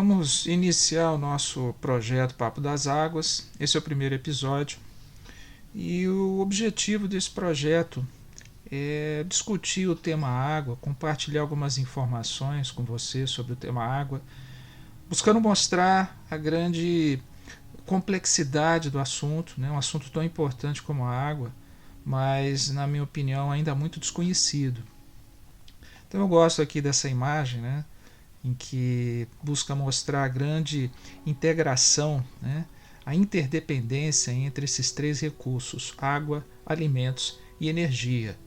Vamos iniciar o nosso projeto Papo das Águas. Esse é o primeiro episódio e o objetivo desse projeto é discutir o tema água, compartilhar algumas informações com você sobre o tema água, buscando mostrar a grande complexidade do assunto, né? Um assunto tão importante como a água, mas, na minha opinião, ainda muito desconhecido. Então eu gosto aqui dessa imagem, né? Em que busca mostrar a grande integração, né, a interdependência entre esses três recursos: água, alimentos e energia.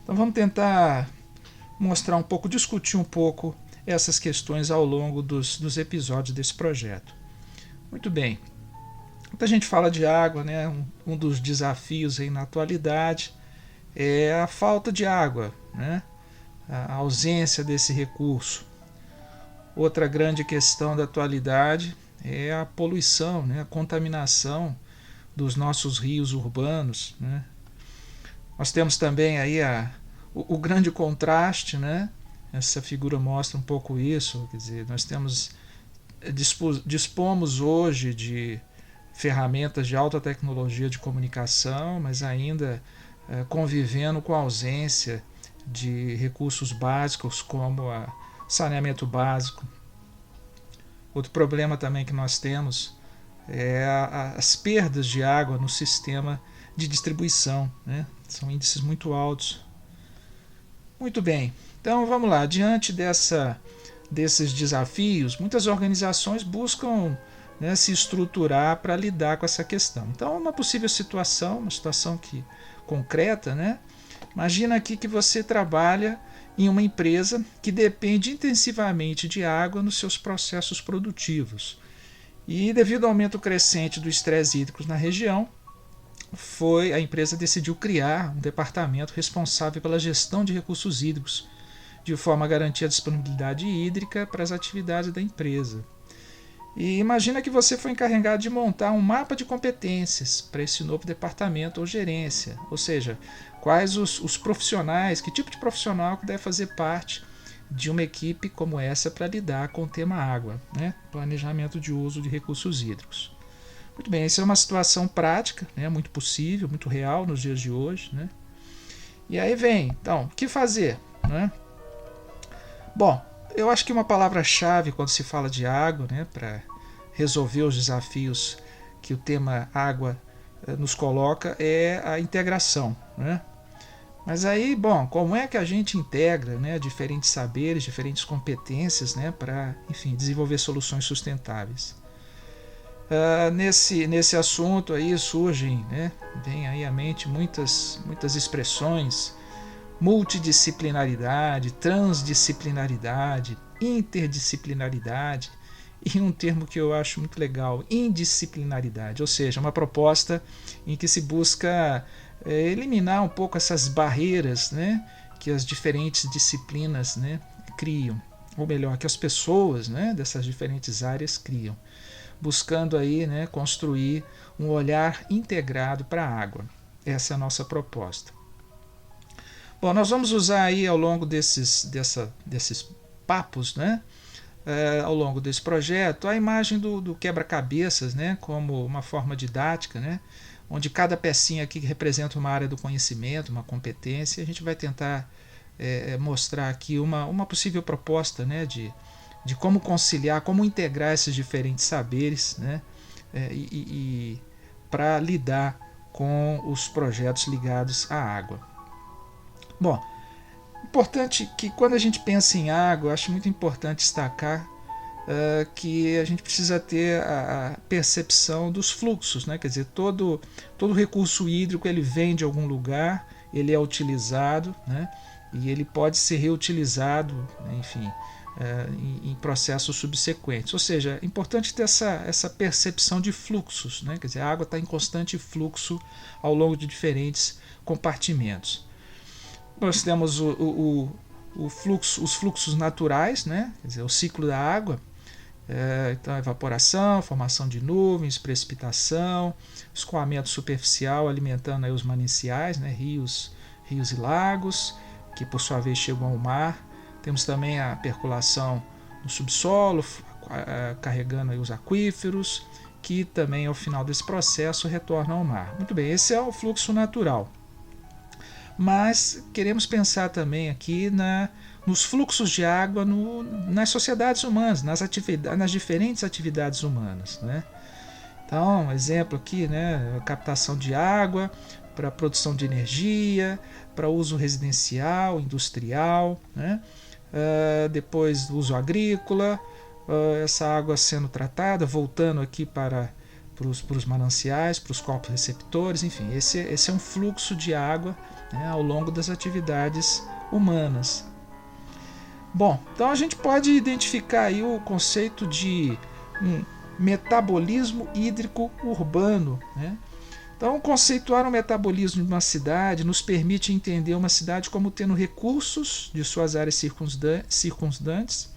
Então vamos tentar mostrar um pouco, discutir um pouco essas questões ao longo dos episódios desse projeto. Muito bem, quando a gente fala de água, né, um dos desafios aí na atualidade é a falta de água, né, a ausência desse recurso. Outra grande questão da atualidade é a poluição, né, a contaminação dos nossos rios urbanos, né. Nós temos também aí o grande contraste, né. Essa figura mostra um pouco isso, quer dizer, nós dispomos hoje de ferramentas de alta tecnologia de comunicação, mas ainda convivendo com a ausência de recursos básicos como saneamento básico. Outro problema também que nós temos é as perdas de água no sistema de distribuição, né? São índices muito altos. Muito bem, então vamos lá. Diante desses desafios, muitas organizações buscam, né, se estruturar para lidar com essa questão. Então, uma possível situação, uma situação concreta, né? Imagina aqui que você trabalha em uma empresa que depende intensivamente de água nos seus processos produtivos. E devido ao aumento crescente do estresse hídrico na região, a empresa decidiu criar um departamento responsável pela gestão de recursos hídricos, de forma a garantir a disponibilidade hídrica para as atividades da empresa. E imagina que você foi encarregado de montar um mapa de competências para esse novo departamento ou gerência, ou seja, quais os profissionais, que tipo de profissional que deve fazer parte de uma equipe como essa para lidar com o tema água, né? Planejamento de uso de recursos hídricos. Muito bem, essa é uma situação prática, né? Muito possível, muito real nos dias de hoje, né? E aí vem, então, o que fazer, né? Bom, eu acho que uma palavra-chave quando se fala de água, né, para resolver os desafios que o tema água nos coloca, é a integração, né? Mas aí, bom, como é que a gente integra, né, diferentes saberes, diferentes competências, né, para, enfim, desenvolver soluções sustentáveis? Nesse assunto aí surgem, né, vem aí à mente muitas expressões: multidisciplinaridade, transdisciplinaridade, interdisciplinaridade e um termo que eu acho muito legal, indisciplinaridade, ou seja, uma proposta em que se busca eliminar um pouco essas barreiras, né, que as diferentes disciplinas, né, criam, ou melhor, que as pessoas, né, dessas diferentes áreas criam, buscando aí, né, construir um olhar integrado para a água. Essa é a nossa proposta. Bom, nós vamos usar aí ao longo desses papos, né, ao longo desse projeto, a imagem do quebra-cabeças, né, como uma forma didática, né, onde cada pecinha aqui representa uma área do conhecimento, uma competência. A gente vai tentar mostrar aqui uma possível proposta, né, de como conciliar, como integrar esses diferentes saberes, né, e para lidar com os projetos ligados à água. Bom, importante que quando a gente pensa em água, acho muito importante destacar que a gente precisa ter a percepção dos fluxos, né? Quer dizer, todo recurso hídrico ele vem de algum lugar, ele é utilizado, né? E ele pode ser reutilizado, enfim, em processos subsequentes. Ou seja, é importante ter essa percepção de fluxos, né? Quer dizer, a água está em constante fluxo ao longo de diferentes compartimentos. Nós temos os fluxos naturais, né? Quer dizer, o ciclo da água, então evaporação, formação de nuvens, precipitação, escoamento superficial alimentando aí os mananciais, né? rios e lagos, que por sua vez chegam ao mar. Temos também a percolação no subsolo, carregando aí os aquíferos, que também ao final desse processo retornam ao mar. Muito bem, esse é o fluxo natural. Mas queremos pensar também aqui nos fluxos de água nas sociedades humanas, nas diferentes atividades humanas, né? Então, exemplo aqui, né, captação de água para produção de energia, para uso residencial, industrial, né? Depois uso agrícola, essa água sendo tratada, voltando aqui para os mananciais, para os corpos receptores, enfim, esse é um fluxo de água, né, ao longo das atividades humanas. Bom, então a gente pode identificar aí o conceito de metabolismo hídrico urbano, né? Então, conceituar o metabolismo de uma cidade nos permite entender uma cidade como tendo recursos de suas áreas circundantes,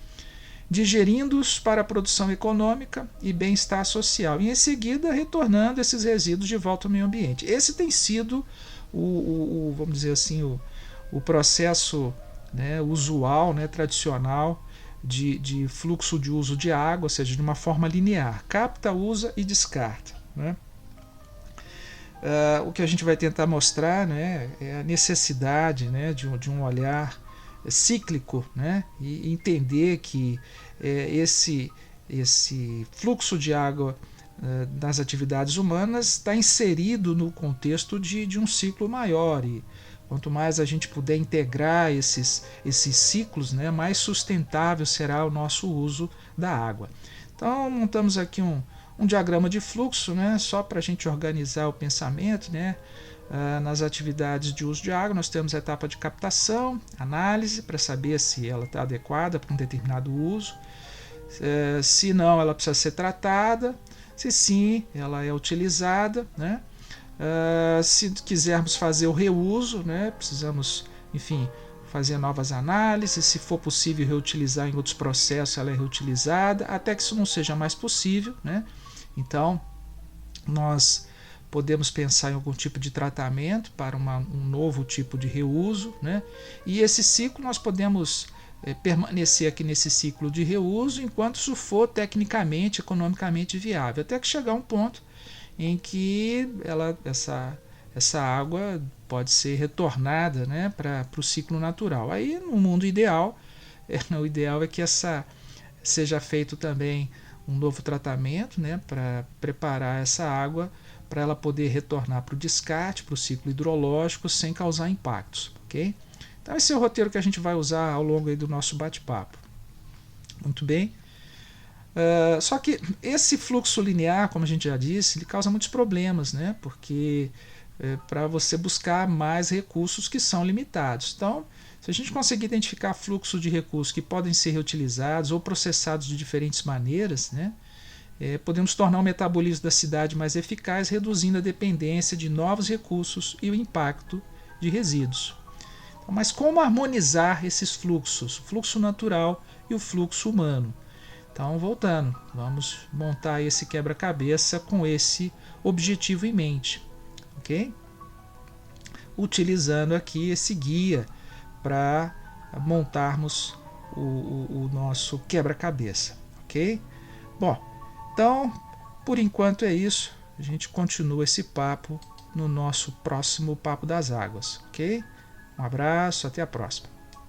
digerindo-os para a produção econômica e bem-estar social, e em seguida retornando esses resíduos de volta ao meio ambiente. Esse tem sido vamos dizer assim, o processo, né, usual, né, tradicional de fluxo de uso de água, ou seja, de uma forma linear, capta, usa e descarta, né? O que a gente vai tentar mostrar, né, é a necessidade, né, de um olhar cíclico, né, e entender que esse fluxo de água nas atividades humanas está inserido no contexto de um ciclo maior, e quanto mais a gente puder integrar esses ciclos, né, mais sustentável será o nosso uso da água. Então montamos aqui um diagrama de fluxo, né, só para a gente organizar o pensamento, né. Nas atividades de uso de água nós temos a etapa de captação, análise para saber se ela está adequada para um determinado uso, se não ela precisa ser tratada, se sim ela é utilizada, né. Se quisermos fazer o reuso, né, precisamos, enfim, fazer novas análises, se for possível reutilizar em outros processos ela é reutilizada, até que isso não seja mais possível, né. Então nós podemos pensar em algum tipo de tratamento para um novo tipo de reuso, né? E esse ciclo nós podemos permanecer aqui nesse ciclo de reuso enquanto isso for tecnicamente, economicamente viável, até que chegar um ponto em que essa água pode ser retornada, né, para o ciclo natural. Aí no mundo ideal, o ideal é que seja feito também um novo tratamento, né, para preparar essa água para ela poder retornar para o descarte, para o ciclo hidrológico, sem causar impactos, ok? Então esse é o roteiro que a gente vai usar ao longo aí do nosso bate-papo. Muito bem. Só que esse fluxo linear, como a gente já disse, ele causa muitos problemas, né? Porque para você buscar mais recursos que são limitados. Então, se a gente conseguir identificar fluxos de recursos que podem ser reutilizados ou processados de diferentes maneiras, né? Podemos tornar o metabolismo da cidade mais eficaz, reduzindo a dependência de novos recursos e o impacto de resíduos. Então, mas como harmonizar esses fluxos, o fluxo natural e o fluxo humano? Então, voltando, vamos montar esse quebra-cabeça com esse objetivo em mente, ok? Utilizando aqui esse guia para montarmos o nosso quebra-cabeça, ok? Bom, então, por enquanto é isso. A gente continua esse papo no nosso próximo Papo das Águas, ok? Um abraço, até a próxima.